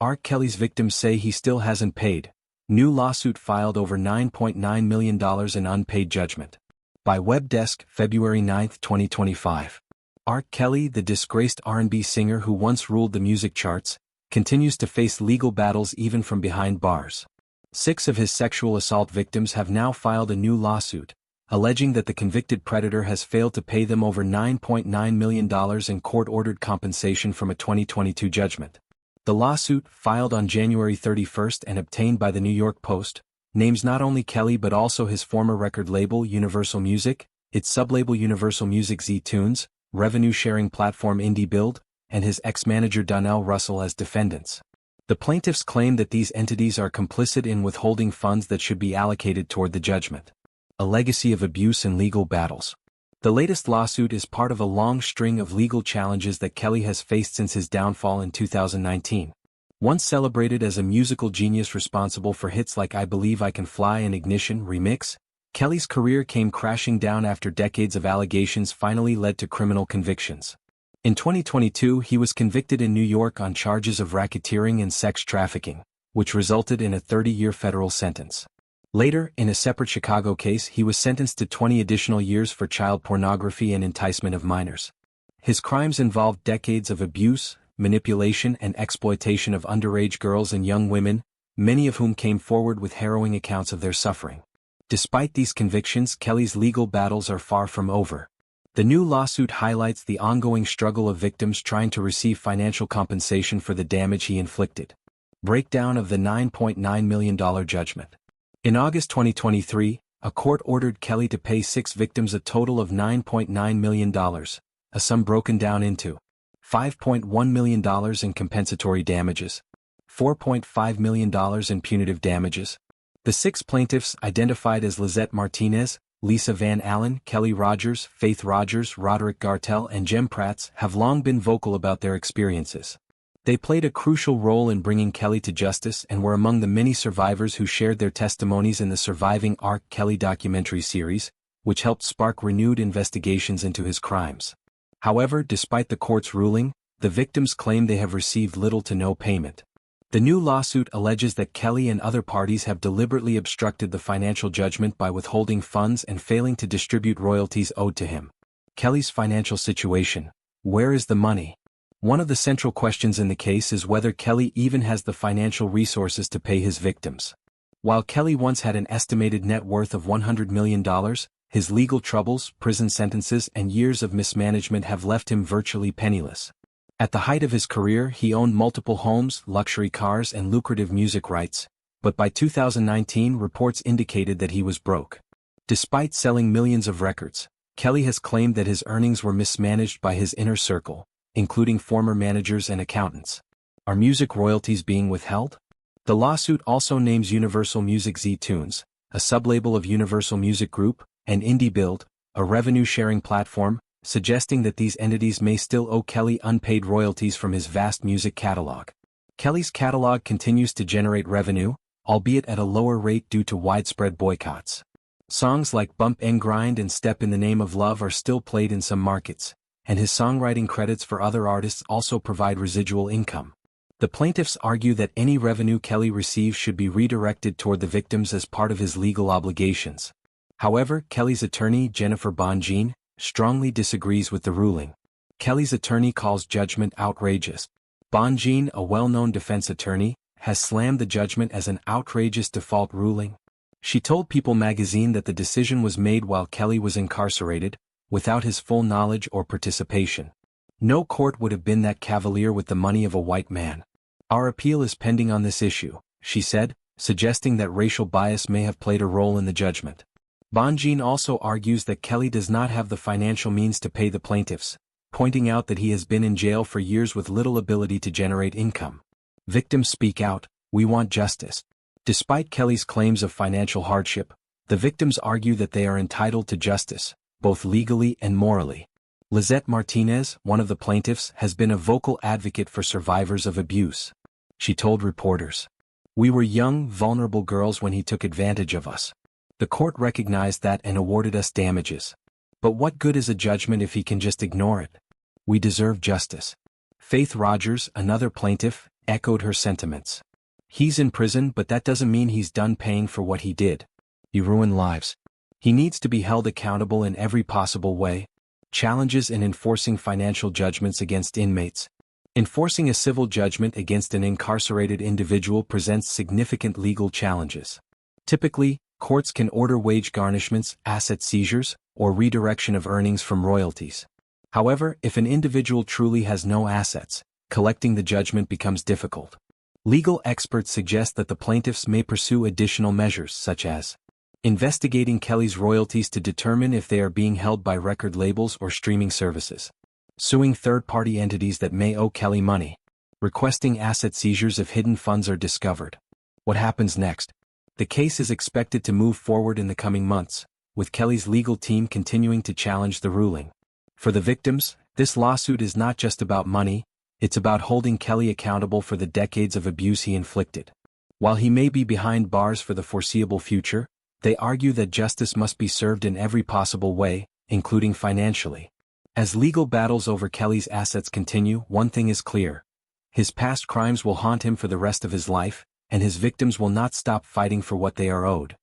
R. Kelly's victims say he still hasn't paid. New lawsuit filed over $9.9 million in unpaid judgment. By Webdesk, February 9, 2025. R. Kelly, the disgraced R&B singer who once ruled the music charts, continues to face legal battles even from behind bars. 6 of his sexual assault victims have now filed a new lawsuit, alleging that the convicted predator has failed to pay them over $9.9 million in court-ordered compensation from a 2022 judgment. The lawsuit, filed on January 31 and obtained by the New York Post, names not only Kelly but also his former record label Universal Music, its sublabel Universal Music Z-Tunes, revenue-sharing platform IndyBuild, and his ex-manager Donnell Russell as defendants. The plaintiffs claim that these entities are complicit in withholding funds that should be allocated toward the judgment. A legacy of abuse and legal battles. The latest lawsuit is part of a long string of legal challenges that Kelly has faced since his downfall in 2019. Once celebrated as a musical genius responsible for hits like I Believe I Can Fly and Ignition Remix, Kelly's career came crashing down after decades of allegations finally led to criminal convictions. In 2022 he was convicted in New York on charges of racketeering and sex trafficking, which resulted in a 30-year federal sentence. Later, in a separate Chicago case, he was sentenced to 20 additional years for child pornography and enticement of minors. His crimes involved decades of abuse, manipulation and exploitation of underage girls and young women, many of whom came forward with harrowing accounts of their suffering. Despite these convictions, Kelly's legal battles are far from over. The new lawsuit highlights the ongoing struggle of victims trying to receive financial compensation for the damage he inflicted. Breakdown of the $9.9 million judgment. In August 2023, a court ordered Kelly to pay 6 victims a total of $9.9 million, a sum broken down into $5.1 million in compensatory damages, $4.5 million in punitive damages. The 6 plaintiffs, identified as Lizette Martinez, Lisa Van Allen, Kelly Rodgers, Faith Rodgers, Roderick Gartell and Jem Prats, have long been vocal about their experiences. They played a crucial role in bringing Kelly to justice and were among the many survivors who shared their testimonies in the Surviving R. Kelly documentary series, which helped spark renewed investigations into his crimes. However, despite the court's ruling, the victims claim they have received little to no payment. The new lawsuit alleges that Kelly and other parties have deliberately obstructed the financial judgment by withholding funds and failing to distribute royalties owed to him. Kelly's financial situation. Where is the money? One of the central questions in the case is whether Kelly even has the financial resources to pay his victims. While Kelly once had an estimated net worth of $100 million, his legal troubles, prison sentences and years of mismanagement have left him virtually penniless. At the height of his career, he owned multiple homes, luxury cars and lucrative music rights, but by 2019 reports indicated that he was broke. Despite selling millions of records, Kelly has claimed that his earnings were mismanaged by his inner circle, including former managers and accountants. Are music royalties being withheld? The lawsuit also names Universal Music Z-Tunes, a sublabel of Universal Music Group, and IndyBuild, a revenue-sharing platform, suggesting that these entities may still owe Kelly unpaid royalties from his vast music catalog. Kelly's catalog continues to generate revenue, albeit at a lower rate due to widespread boycotts. Songs like Bump and Grind and Step in the Name of Love are still played in some markets, and his songwriting credits for other artists also provide residual income. The plaintiffs argue that any revenue Kelly receives should be redirected toward the victims as part of his legal obligations. However, Kelly's attorney, Jennifer Bonjean, strongly disagrees with the ruling. Kelly's attorney calls judgment outrageous. Bonjean, a well-known defense attorney, has slammed the judgment as an outrageous default ruling. She told People magazine that the decision was made while Kelly was incarcerated, without his full knowledge or participation. No court would have been that cavalier with the money of a white man. Our appeal is pending on this issue, she said, suggesting that racial bias may have played a role in the judgment. Bonjean also argues that Kelly does not have the financial means to pay the plaintiffs, pointing out that he has been in jail for years with little ability to generate income. Victims speak out, we want justice. Despite Kelly's claims of financial hardship, the victims argue that they are entitled to justice, both legally and morally. Lizette Martinez, one of the plaintiffs, has been a vocal advocate for survivors of abuse. She told reporters, "We were young, vulnerable girls when he took advantage of us. The court recognized that and awarded us damages. But what good is a judgment if he can just ignore it? We deserve justice." Faith Rodgers, another plaintiff, echoed her sentiments. He's in prison, but that doesn't mean he's done paying for what he did. He ruined lives. He needs to be held accountable in every possible way. Challenges in enforcing financial judgments against inmates. Enforcing a civil judgment against an incarcerated individual presents significant legal challenges. Typically, courts can order wage garnishments, asset seizures, or redirection of earnings from royalties. However, if an individual truly has no assets, collecting the judgment becomes difficult. Legal experts suggest that the plaintiffs may pursue additional measures such as investigating Kelly's royalties to determine if they are being held by record labels or streaming services, suing third-party entities that may owe Kelly money, requesting asset seizures if hidden funds are discovered. What happens next? The case is expected to move forward in the coming months, with Kelly's legal team continuing to challenge the ruling. For the victims, this lawsuit is not just about money, it's about holding Kelly accountable for the decades of abuse he inflicted. While he may be behind bars for the foreseeable future, they argue that justice must be served in every possible way, including financially. As legal battles over Kelly's assets continue, one thing is clear. His past crimes will haunt him for the rest of his life, and his victims will not stop fighting for what they are owed.